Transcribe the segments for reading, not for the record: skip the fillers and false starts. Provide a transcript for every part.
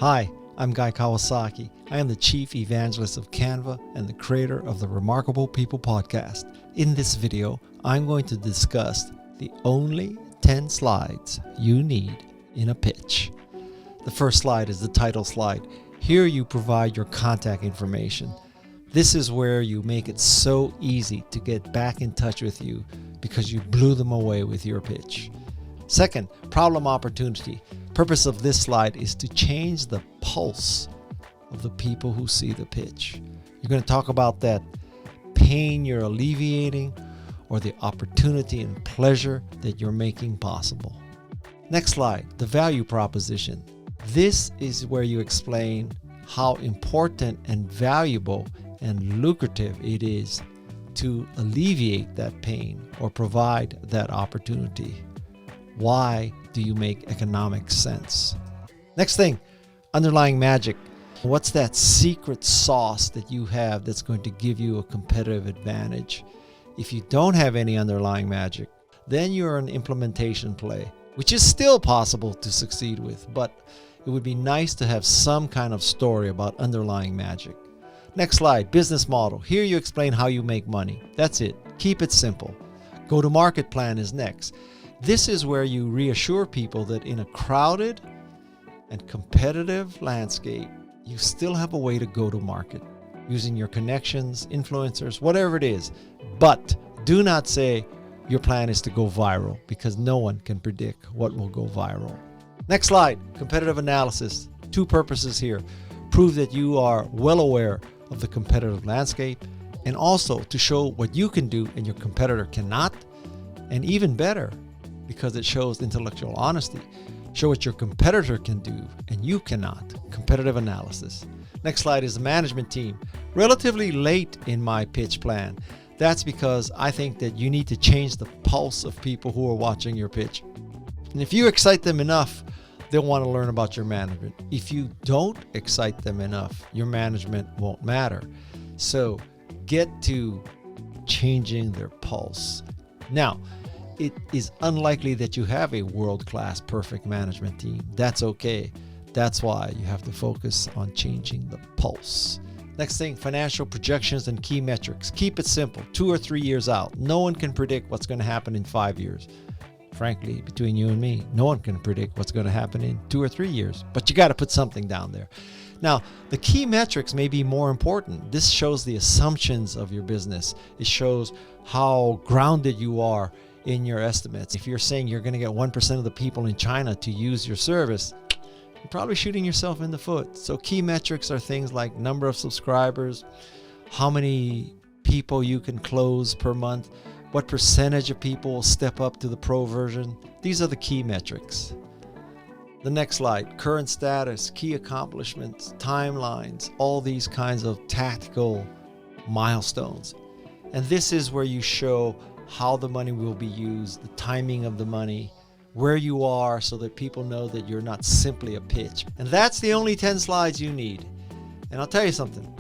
Hi, I'm Guy Kawasaki. I am the Chief Evangelist of Canva and the creator of the Remarkable People podcast. In this video, I'm going to discuss the only 10 slides you need in a pitch. The first slide is the title slide. Here you provide your contact information. This is where you make it so easy to get back in touch with you because you blew them away with your pitch. Second, problem opportunity. Purpose of this slide is to change the pulse of the people who see the pitch. You're going to talk about that pain you're alleviating or the opportunity and pleasure that you're making possible. Next slide, the value proposition. This is where you explain how important and valuable and lucrative it is to alleviate that pain or provide that opportunity. Why do you make economic sense? Next thing, underlying magic. What's that secret sauce that you have that's going to give you a competitive advantage? If you don't have any underlying magic, then you're an implementation play, which is still possible to succeed with, but it would be nice to have some kind of story about underlying magic. Next slide, business model. Here you explain how you make money. That's it. Keep it simple. Go-to-market plan is next. This is where you reassure people that in a crowded and competitive landscape, you still have a way to go to market using your connections, influencers, whatever it is. But do not say your plan is to go viral because no one can predict what will go viral. Next slide, competitive analysis. Two purposes here. Prove that you are well aware of the competitive landscape and also to show what you can do and your competitor cannot, and even better, because it shows intellectual honesty. Show what your competitor can do and you cannot. Competitive analysis. Next slide is the management team. Relatively late in my pitch plan. That's because I think that you need to change the pulse of people who are watching your pitch. And if you excite them enough, they'll want to learn about your management. If you don't excite them enough, your management won't matter. So get to changing their pulse. Now, it is unlikely that you have a world-class perfect management team. That's okay. That's why you have to focus on changing the pulse. Next thing, financial projections and key metrics. Keep it simple, 2 or 3 years out. No one can predict what's going to happen in 5 years. Frankly, between you and me, no one can predict what's going to happen in 2 or 3 years, but you got to put something down there. Now, the key metrics may be more important. This shows the assumptions of your business. It shows how grounded you are in your estimates. If you're saying you're going to get 1% of the people in China to use your service, you're probably shooting yourself in the foot. So key metrics are things like number of subscribers, how many people you can close per month, what percentage of people will step up to the pro version. These are the key metrics. The next slide, current status, key accomplishments, timelines, all these kinds of tactical milestones. And this is where you show how the money will be used, the timing of the money, where you are so that people know that you're not simply a pitch. And that's the only 10 slides you need. And I'll tell you something,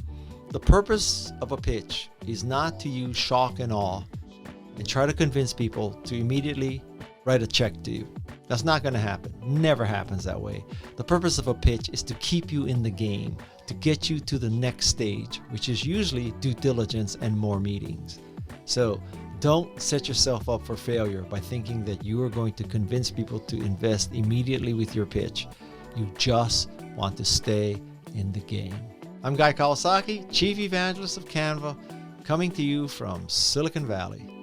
the purpose of a pitch is not to use shock and awe and try to convince people to immediately write a check to you. That's not going to happen. Never happens that way. The purpose of a pitch is to keep you in the game, to get you to the next stage, which is usually due diligence and more meetings. So don't set yourself up for failure by thinking that you are going to convince people to invest immediately with your pitch. You just want to stay in the game. I'm Guy Kawasaki, Chief Evangelist of Canva, coming to you from Silicon Valley.